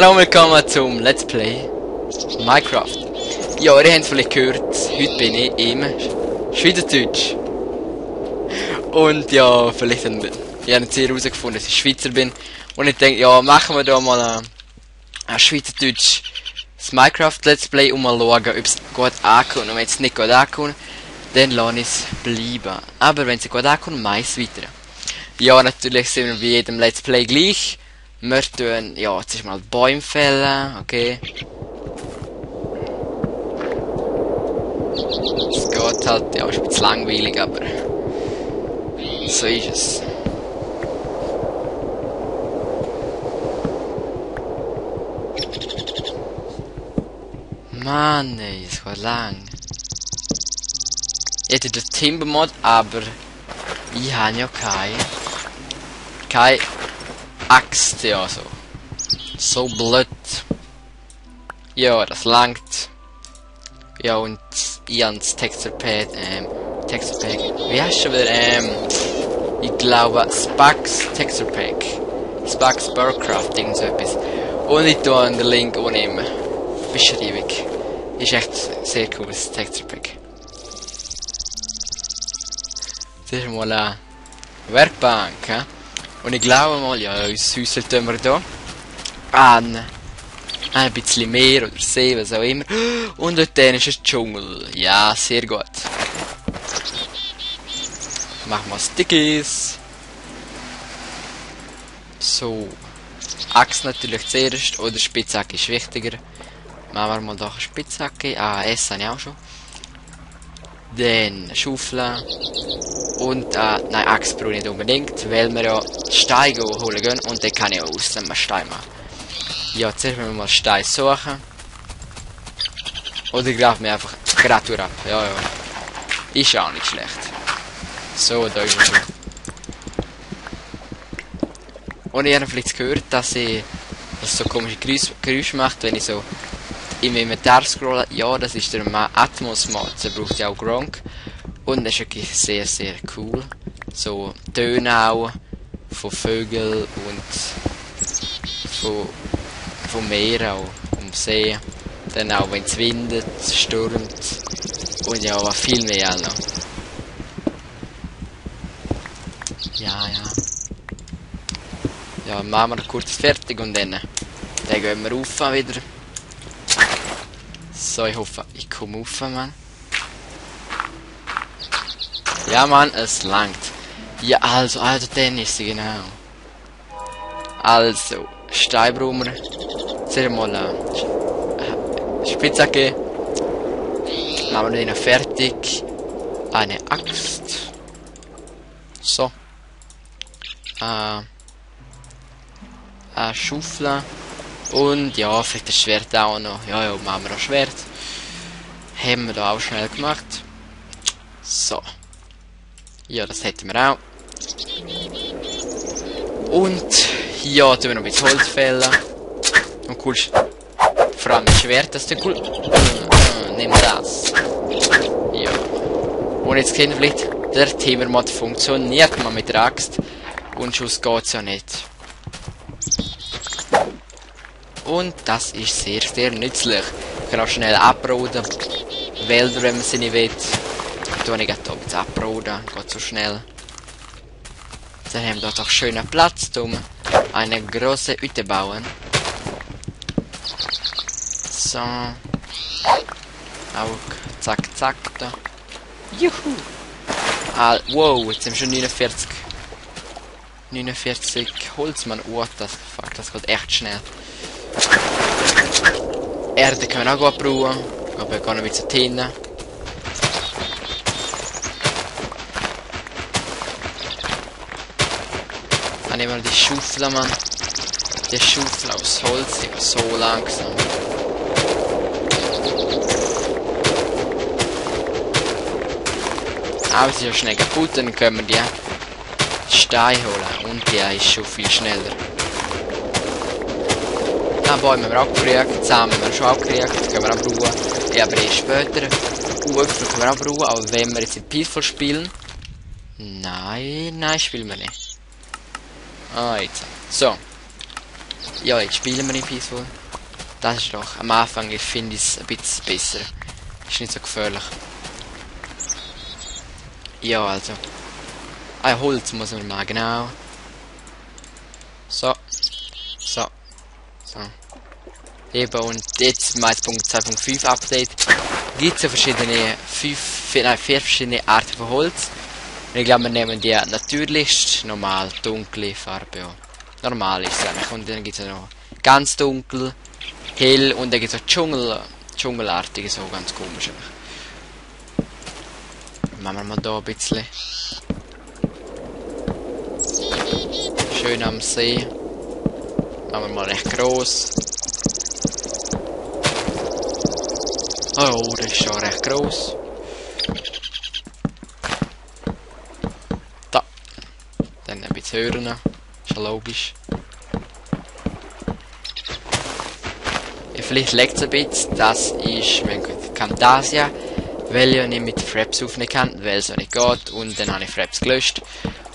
Hallo und willkommen zum Let's Play Minecraft. Ja, ihr habt vielleicht gehört, heute bin ich im Schweizerdeutsch. Und ja, vielleicht habt ihr nicht sehr herausgefunden, dass ich Schweizer bin. Und ich denke, ja, machen wir da mal ein Schweizerdeutsch das Minecraft Let's Play und mal schauen, ob es gut ankommt. Und wenn es nicht gut ankommt, dann lasse ich es bleiben. Aber wenn es gut ankommt, mache ich es weiter. Ja, natürlich sind wir wie jedem Let's Play gleich. Wir tun, ja, zuerst mal Bäume fällen, okay. Es geht halt, ja, ist ein bisschen langweilig, aber so ist es. Mann, ey, es geht lang. Ich hätte den Timber-Mod, aber ich habe ja keine Axt, ja, so blöd. Ja, das langt. Ja, und ich habe das Texture Pack, wie heißt schon wieder, ich glaube, Spax Texture Pack. Spax Burcraft, irgend so etwas. Und ich tue den Link unten in der Beschreibung. Ist echt sehr cool, das Texture Pack. Das ist mal eine Werkbank, he? Und ich glaube mal, ja, unser Häuschen tun wir hier an ein bisschen Meer oder See, was auch immer. Und dort ist ein Dschungel. Ja, sehr gut. Machen wir Stickies. So. Axt natürlich zuerst, oder Spitzhacke ist wichtiger. Machen wir mal doch eine Spitzhacke. Ah, Essen habe ich auch schon. Dann Schaufel. Und, nein, Axt brauche ich nicht unbedingt, weil wir ja Steine holen gehen und dann kann ich auch aus dem Stein machen. Ja, zuerst müssen wir mal Stein suchen. Oder ich greife mir einfach gerade ab. Ja, ja. Ist auch nicht schlecht. So, da ist es. Und ich habe vielleicht gehört, dass so komische Geräusche macht, wenn ich so im Inventar scrolle. Ja, das ist der Atmos-Mod, der braucht ja auch Gronk. Und das ist wirklich sehr, sehr cool. So Töne auch von Vögeln und vom Meer auch, vom See. Dann auch wenn es windet, stürmt und ja, was viel mehr auch noch. Ja. Ja, machen wir kurz fertig und dann gehen wir rauf wieder. So, ich hoffe, ich komme rauf, Mann. Ja, Mann, es langt. Ja, also dann ist sie, genau. Also, Steinbrummer. Zuerst mal Spitzhacke. Machen wir den fertig. Eine Axt. So. Eine Schaufel. Und ja, vielleicht das Schwert auch noch. Ja, machen wir auch Schwert. Haben wir da auch schnell gemacht. So. Ja, das hätten wir auch. Und ja, tun wir noch ein bisschen Holz fällen. Und cool, vor allem das Schwert, das ist cool. Nimm das. Ja. Und jetzt kennen vielleicht, der Timber-Mod funktioniert man mit der Axt. Und Schuss geht's ja nicht. Und das ist sehr, sehr nützlich. Ich kann auch schnell abroden. Wälder, wenn man sie nicht will. Tue ich jetzt jetzt abroden. Geht so schnell. Dann haben wir doch schönen Platz, um eine große Hütte bauen. So. Auch zack, zack da. Juhu! Wow, jetzt sind wir schon 49 Holzmann. Oh, das geht echt schnell. Erde können wir auch gut brauchen. Aber wir gehen ein bisschen hin. Dann nehmen wir die Schaufel, Mann. Die Schaufel aus Holz, die so langsam. Aber sie ist ja schnell kaputt, dann können wir die Steine holen. Und die ist schon viel schneller. Bäume haben wir auch gekriegt, Samen haben wir schon auch gekriegt, können wir auch brauchen. Ja, aber erst später. Äpfel können wir auch brauchen, aber wenn wir jetzt in Peaceful spielen... Nein, spielen wir nicht. Ah, jetzt. So. Ja, jetzt spielen wir in Peaceful. Das ist doch, am Anfang finde ich es ein bisschen besser. Ist nicht so gefährlich. Ja, also. Ah, Holz muss man mal, genau. So. So. So. Eben, und jetzt mein Punkt 2.5 Update. Gibt es ja verschiedene, vier verschiedene Arten von Holz. Und ich glaube, wir nehmen die natürlichst, normal, dunkle Farbe. Ja. Normal ist es eigentlich. Und dann gibt es ja noch ganz dunkel, hell und dann gibt es auch Dschungelartige, so ganz komisch. Machen wir mal da ein bisschen. Schön am See. Machen wir mal recht gross. Oh, das ist schon recht gross. Da. Dann ein bisschen hören. Ist ja logisch. Ja, vielleicht leckt es ein bisschen. Das ist Camtasia. Weil ich nicht mit Fraps aufnehmen kann, weil es auch nicht geht. Und dann habe ich Fraps gelöscht.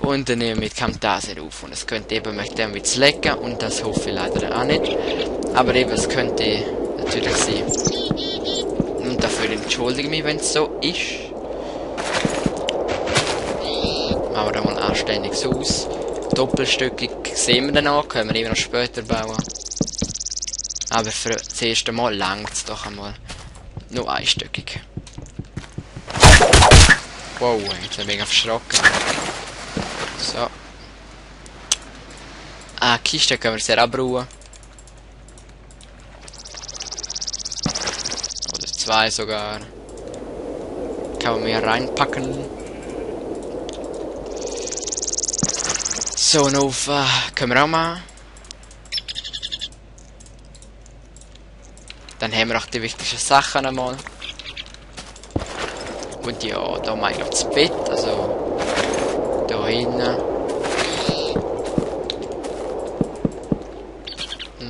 Und dann nehme ich mit Camtasia auf. Und es könnte eben mit dem ein bisschen lecken. Und das hoffe ich leider auch nicht. Aber eben, es könnte natürlich sein. Und dafür entschuldige ich mich, wenn es so ist. Machen wir da mal anständiges Haus. Doppelstöckig sehen wir dann auch, können wir immer noch später bauen. Aber für das erste Mal langt es doch einmal. Nur einstöckig. Wow, jetzt bin ich mega verschrocken. So. Ah, Kiste können wir sehr abbauen. Oder zwei sogar. Kann man mehr reinpacken. So, noch können wir auch machen. Dann haben wir auch die wichtigsten Sachen einmal. Und ja, da mache ich noch das Bett, also da hinten.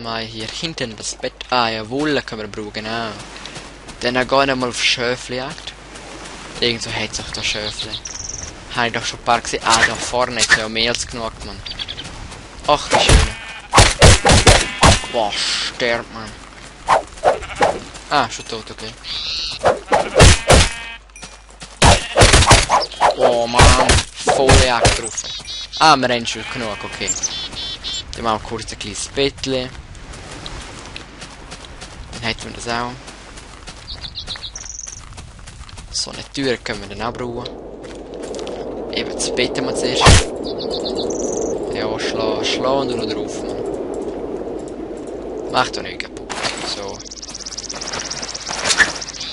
Mal hier hinten das Bett. Ah ja, Wolle können wir brauchen, genau. Dann gehen wir mal auf Schöfli-Jagd. Irgendwo hat es auch da Schöfli. Habe ich doch schon ein paar gesehen. Ah, da vorne ist ja mehr als genug, Mann. Ach, wie schön. Boah, stirbt man. Ah, schon tot, okay. Oh Mann, volle Jagd drauf. Ah, wir haben schon genug, okay. Dann machen wir kurz ein kleines Bettchen. Dann hätten wir das auch. So eine Tür können wir dann auch brauchen. Eben das Bett mal zuerst. Ja, schlagen und noch drauf, Mann. Macht doch nicht kaputt. So.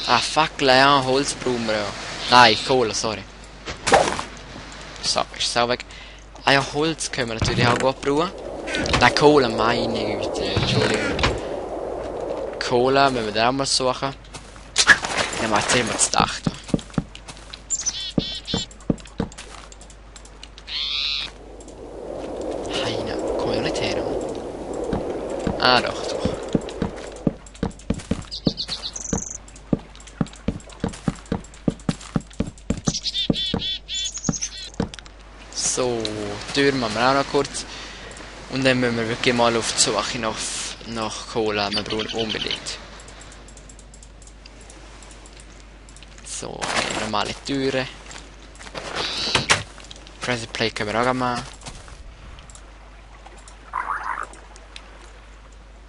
Ah, Fackel, ja, Holz brauchen wir ja. Nein, Kohle, sorry. So, ist es auch weg. Ah ja, Holz können wir natürlich auch gut brauchen. Nein, Kohle, meine Güte, Entschuldigung. Kohle müssen wir dann auch mal suchen. Dann machen wir das Dach da. Heine, komm ich auch nicht her. Ah, doch. So, die Tür machen wir auch noch kurz. Und dann müssen wir wirklich mal auf die Suche nach Kohle. Wir brauchen unbedingt. So, eine normale Türe. Press Play können wir auch machen.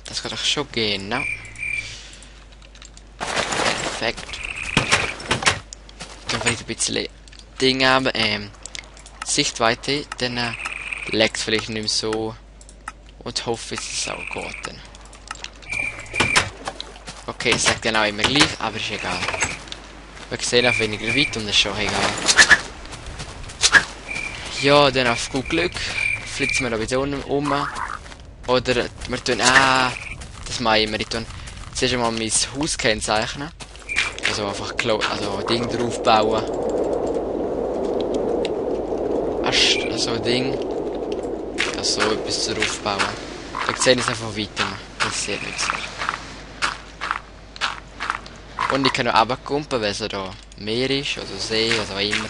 Das kann doch schon gehen, ne? Perfekt. Dann vielleicht ein bisschen Dinge haben. Sichtweite, dann leckt es vielleicht nicht mehr so. Und hoffe, dass es auch geht dann. Okay, es sagt genau immer gleich, aber ist egal. Wir sehen auf weniger weit und das ist schon egal. Ja, dann auf gut Glück flitzen wir da wieder um. Oder wir tun, das mache ich immer. Ich tun zuerst einmal mein Haus kennzeichnen. Also einfach Ding drauf bauen. So ein Ding. Also so etwas drauf bauen. Dann sehen wir es einfach weiter. Das ist sehr nützlich. Und ich kann noch runterkumpen, weil es da Meer ist, oder See, was auch immer.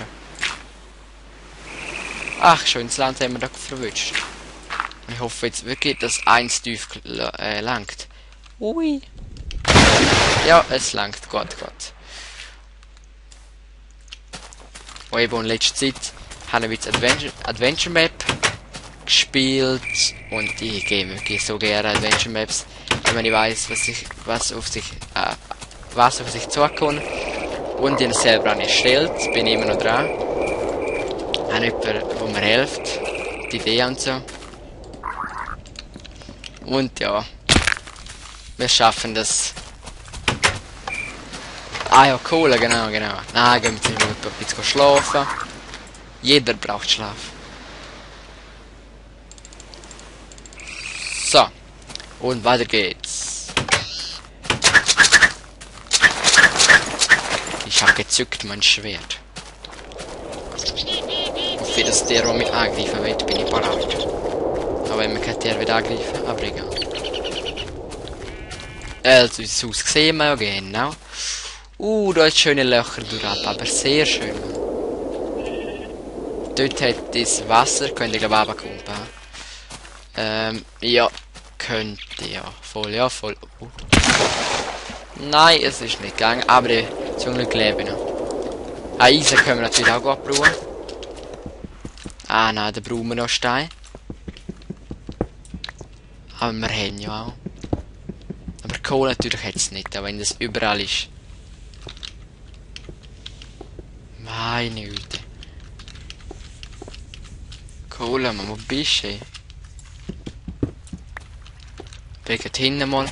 Ach, schönes Land haben wir da verwünscht. Ich hoffe jetzt wirklich, dass eins tief langt. Ui. Ja, es langt. Gut. Und eben in letzter Zeit habe ich jetzt Adventure Map gespielt und ich gehe wirklich so gerne Adventure Maps, wenn ich weiß, was auf sich zukommt. Und ihn selber auch erstellt, bin immer noch dran. Habe jemanden, der mir hilft, die Idee und so. Und ja, wir schaffen das. Ah ja, Kohle, genau. Nein, gehen wir jetzt ein bisschen schlafen. Jeder braucht Schlaf. So, und weiter geht's. Ich habe gezückt mein Schwert. Und für das der, der mich angreifen wird, bin ich parat. Aber wenn man kann der wieder angreifen, aber egal. Also, das Haus sehen wir ja genau. Da ist schöne Löcher durch, aber sehr schön. Dort hat das Wasser, könnt ihr glaube ich runterkommen. Ja, könnte ja. Voll. Nein, es ist nicht gegangen, aber zum Glück lebe ich noch. Eisen können wir natürlich auch gut brauchen. Nein, da brauchen wir noch Stein. Aber wir haben ja auch. Aber Kohle natürlich jetzt nicht, auch wenn das überall ist. Meine Güte. Kohle, man, wo bist du? Wegen hinten mal.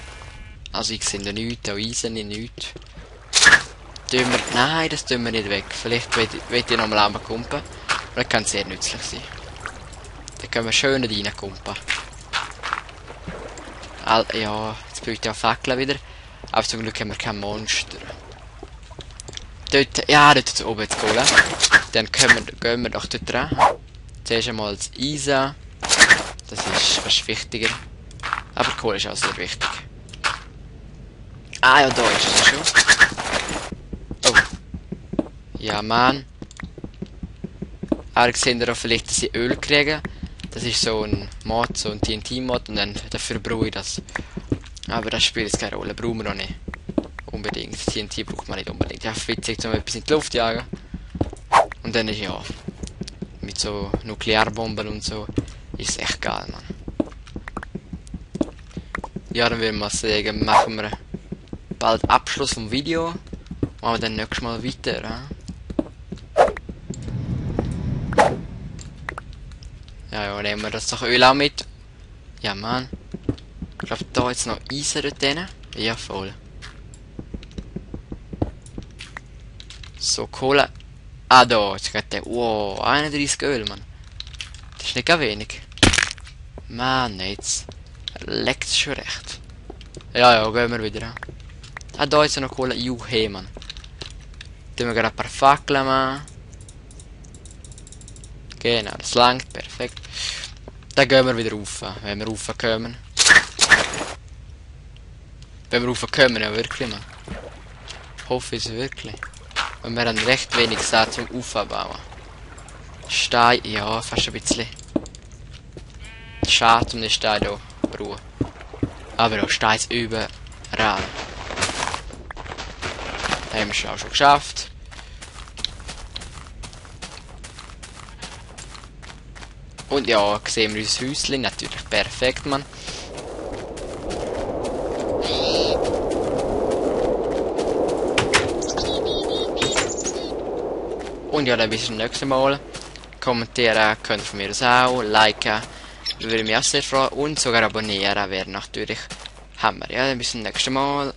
Also ich sehe da nichts, auch Eisen nichts. Nein, das tun wir nicht weg. Vielleicht will ich nochmal runterkumpen. Das kann sehr nützlich sein. Da können wir schön reinkumpen. Ja, jetzt braucht ja Fackeln wieder. Aber zum Glück haben wir kein Monster. Dort oben jetzt Kohle. Dann gehen wir doch dort dran. Zuerst einmal das Eisen. Das ist fast wichtiger. Aber Kohle ist auch sehr wichtig. Ja, da ist es schon. Oh. Ja, Mann. Aber seht ihr auch vielleicht, dass ich Öl kriege. Das ist so ein Mod, so ein TNT-Mod und dann dafür brauche ich das. Aber das spielt jetzt keine Rolle, brauchen wir noch nicht. Unbedingt. TNT braucht man nicht unbedingt. Ja, witzig, zum etwas in die Luft jagen. Und dann ist ja, mit so Nuklearbomben und so, ist es echt geil, Mann. Ja, dann würde ich mal sagen, machen wir bald Abschluss vom Video. Machen wir dann nächstes Mal weiter, Ja, nehmen wir das doch Öl auch mit. Ja, Mann. Ich glaube, da jetzt noch Eisen dort. Ja, voll. So, Kohle. Da, jetzt geht der. Wow, 31 Öl, Mann. Das ist nicht gar wenig. Mann, jetzt. Leckt es schon recht. Ja, gehen wir wieder an. Da ist noch Kohle. Juhe, Mann. Tun wir gerade ein paar Fackeln machen. Genau, das langt, perfekt. Dann gehen wir wieder rauf, wenn wir raufkommen. Wenn wir raufkommen, ja wirklich, man. Hoffe ich es wirklich. Und wir haben recht wenig Saat zum Aufbauen. Stein, ja, fast ein bisschen. Schade um den Stein hier brauchen. Aber auch Stein ist überall. Haben wir schon geschafft. Und ja, sehen wir unser Häuschen, natürlich perfekt, Mann. Und ja, dann bis zum nächsten Mal. Kommentieren könnt ihr von mir aus auch, liken, würde mich auch sehr freuen. Und sogar abonnieren wäre natürlich Hammer. Ja, dann bis zum nächsten Mal.